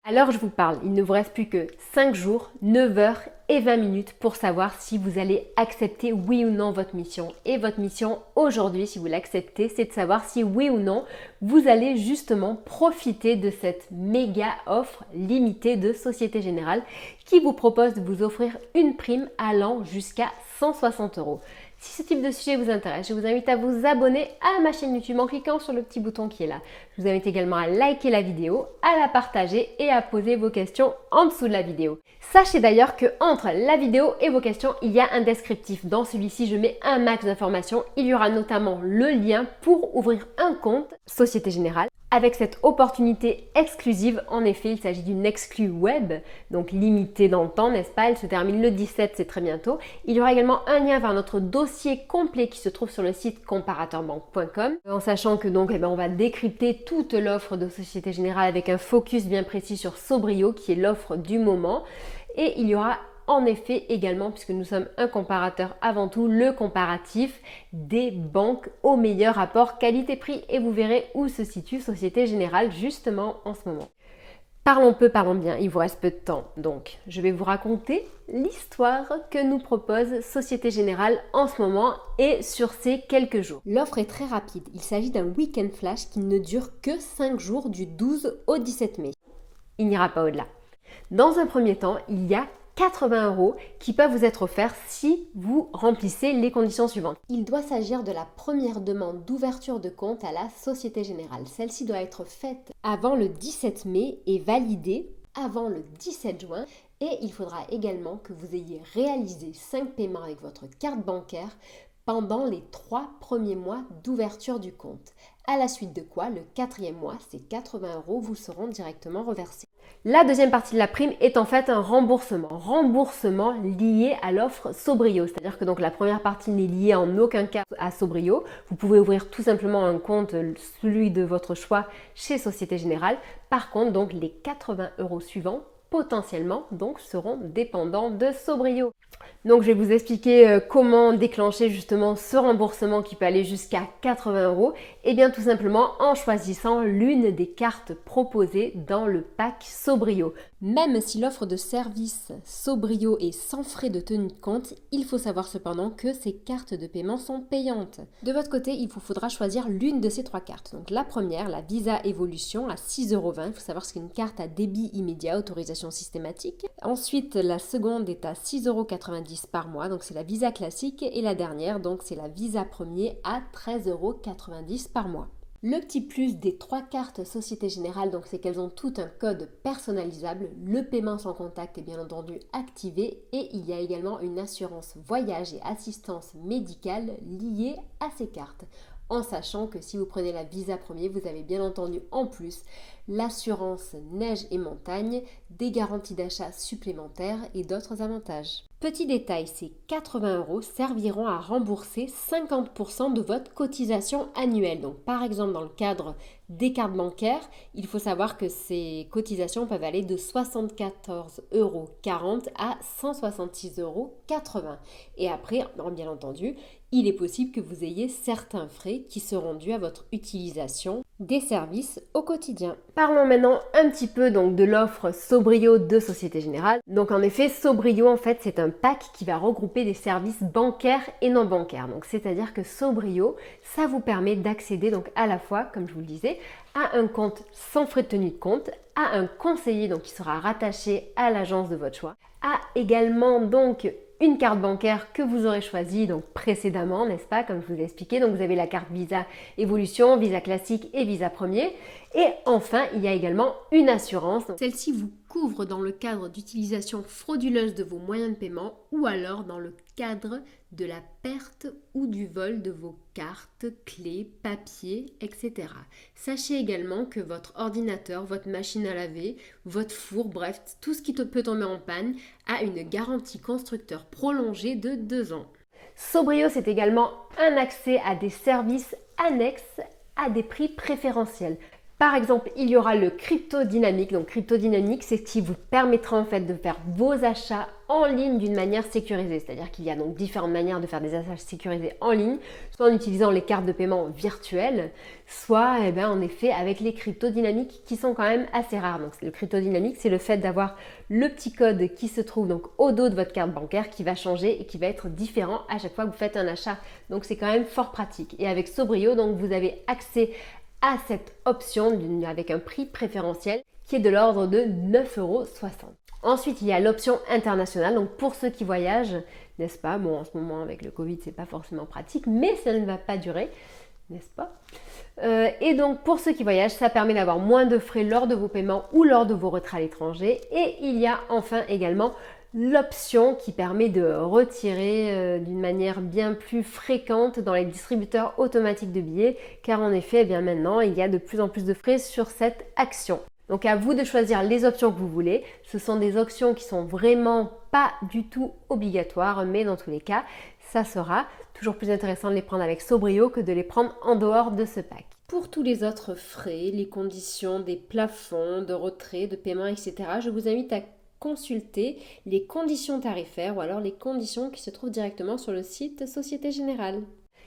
À l'heure où je vous parle, il ne vous reste plus que 5 jours, 9 heures et 20 minutes pour savoir si vous allez accepter oui ou non votre mission. Et votre mission aujourd'hui, si vous l'acceptez, c'est de savoir si oui ou non vous allez justement profiter de cette méga offre limitée de Société Générale qui vous propose de vous offrir une prime allant jusqu'à 160 euros. Si ce type de sujet vous intéresse, je vous invite à vous abonner à ma chaîne YouTube en cliquant sur le petit bouton qui est là. Je vous invite également à liker la vidéo, à la partager et à poser vos questions en dessous de la vidéo. Sachez d'ailleurs que entre la vidéo et vos questions, il y a un descriptif. Dans celui-ci, je mets un max d'informations. Il y aura notamment le lien pour ouvrir un compte Société Générale. Avec cette opportunité exclusive, en effet, il s'agit d'une exclue web, donc limitée dans le temps, n'est-ce pas? Elle se termine le 17, c'est très bientôt. Il y aura également un lien vers notre dossier complet qui se trouve sur le site comparateurbanque.com. En sachant que donc, on va décrypter toute l'offre de Société Générale avec un focus bien précis sur Sobrio, qui est l'offre du moment. Et il y aura en effet également, puisque nous sommes un comparateur avant tout, le comparatif des banques au meilleur rapport qualité-prix et vous verrez où se situe Société Générale justement en ce moment. Parlons peu, parlons bien, il vous reste peu de temps, donc je vais vous raconter l'histoire que nous propose Société Générale en ce moment et sur ces quelques jours. L'offre est très rapide, il s'agit d'un week-end flash qui ne dure que 5 jours du 12 au 17 mai. Il n'ira pas au-delà. Dans un premier temps, il y a 80 euros qui peuvent vous être offerts si vous remplissez les conditions suivantes. Il doit s'agir de la première demande d'ouverture de compte à la Société Générale. Celle-ci doit être faite avant le 17 mai et validée avant le 17 juin. Et il faudra également que vous ayez réalisé 5 paiements avec votre carte bancaire pendant les 3 premiers mois d'ouverture du compte. À la suite de quoi, le 4e mois, ces 80 euros vous seront directement reversés. La deuxième partie de la prime est en fait un remboursement lié à l'offre Sobrio. C'est-à-dire que donc la première partie n'est liée en aucun cas à Sobrio. Vous pouvez ouvrir tout simplement un compte, celui de votre choix, chez Société Générale. Par contre, donc les 80 euros suivants, potentiellement, donc seront dépendants de Sobrio. Donc je vais vous expliquer comment déclencher justement ce remboursement qui peut aller jusqu'à 80 euros. Et bien tout simplement en choisissant l'une des cartes proposées dans le pack Sobrio. Même si l'offre de service Sobrio est sans frais de tenue de compte, il faut savoir cependant que ces cartes de paiement sont payantes. De votre côté, il vous faudra choisir l'une de ces 3 cartes. Donc la première, la Visa Evolution à 6,20 euros. Il faut savoir que c'est une carte à débit immédiat, autorisation systématique. Ensuite, la seconde est à 6,90 euros par mois, donc c'est la Visa classique. Et la dernière, donc c'est la Visa Premier à 13,90 euros par mois. Le petit plus des 3 cartes Société Générale, donc c'est qu'elles ont toutes un code personnalisable, le paiement sans contact est bien entendu activé et il y a également une assurance voyage et assistance médicale liée à ces cartes. En sachant que si vous prenez la Visa Premier, vous avez bien entendu en plus l'assurance neige et montagne, des garanties d'achat supplémentaires et d'autres avantages. Petit détail, ces 80 euros serviront à rembourser 50% de votre cotisation annuelle. Donc par exemple dans le cadre des cartes bancaires, il faut savoir que ces cotisations peuvent aller de 74,40 euros à 166,80 euros. Et après, bien entendu, il est possible que vous ayez certains frais qui seront dus à votre utilisation des services au quotidien. Parlons maintenant un petit peu donc de l'offre Sobrio de Société Générale. Donc en effet, Sobrio en fait c'est un pack qui va regrouper des services bancaires et non bancaires. Donc c'est-à-dire que Sobrio, ça vous permet d'accéder donc à la fois, comme je vous le disais, à un compte sans frais de tenue de compte, à un conseiller donc qui sera rattaché à l'agence de votre choix, à également donc une carte bancaire que vous aurez choisie donc précédemment, n'est-ce pas, comme je vous ai expliqué. Donc vous avez la carte Visa Evolution, Visa classique et Visa Premier. Et enfin, il y a également une assurance. Celle-ci vous couvre dans le cadre d'utilisation frauduleuse de vos moyens de paiement ou alors dans le cadre de la perte ou du vol de vos cartes, clés, papiers, etc. Sachez également que votre ordinateur, votre machine à laver, votre four, bref, tout ce qui peut tomber en panne a une garantie constructeur prolongée de 2 ans. Sobrio, c'est également un accès à des services annexes à des prix préférentiels. Par exemple, il y aura le crypto dynamique. Donc crypto dynamique, c'est ce qui vous permettra en fait de faire vos achats en ligne d'une manière sécurisée. C'est-à-dire qu'il y a donc différentes manières de faire des achats sécurisés en ligne, soit en utilisant les cartes de paiement virtuelles, soit en effet avec les crypto dynamiques qui sont quand même assez rares. Donc le crypto dynamique, c'est le fait d'avoir le petit code qui se trouve donc au dos de votre carte bancaire qui va changer et qui va être différent à chaque fois que vous faites un achat. Donc c'est quand même fort pratique. Et avec Sobrio, donc vous avez accès à cette option avec un prix préférentiel qui est de l'ordre de 9,60 €. Ensuite, il y a l'option internationale, donc pour ceux qui voyagent, n'est-ce pas? Bon, en ce moment avec le Covid, c'est pas forcément pratique, mais ça ne va pas durer, n'est-ce pas? Et donc pour ceux qui voyagent, ça permet d'avoir moins de frais lors de vos paiements ou lors de vos retraits à l'étranger. Et il y a enfin également l'option qui permet de retirer d'une manière bien plus fréquente dans les distributeurs automatiques de billets, car en effet, maintenant, il y a de plus en plus de frais sur cette action. Donc à vous de choisir les options que vous voulez. Ce sont des options qui sont vraiment pas du tout obligatoires, mais dans tous les cas, ça sera toujours plus intéressant de les prendre avec Sobrio que de les prendre en dehors de ce pack. Pour tous les autres frais, les conditions des plafonds, de retrait, de paiement, etc., je vous invite à consulter les conditions tarifaires ou alors les conditions qui se trouvent directement sur le site Société Générale.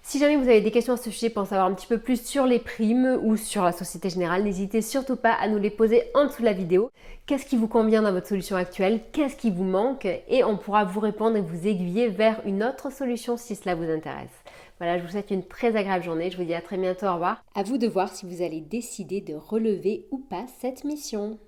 Si jamais vous avez des questions à ce sujet pour en savoir un petit peu plus sur les primes ou sur la Société Générale, n'hésitez surtout pas à nous les poser en dessous de la vidéo. Qu'est-ce qui vous convient dans votre solution actuelle? Qu'est-ce qui vous manque? Et on pourra vous répondre et vous aiguiller vers une autre solution si cela vous intéresse. Voilà, je vous souhaite une très agréable journée. Je vous dis à très bientôt. Au revoir. À vous de voir si vous allez décider de relever ou pas cette mission.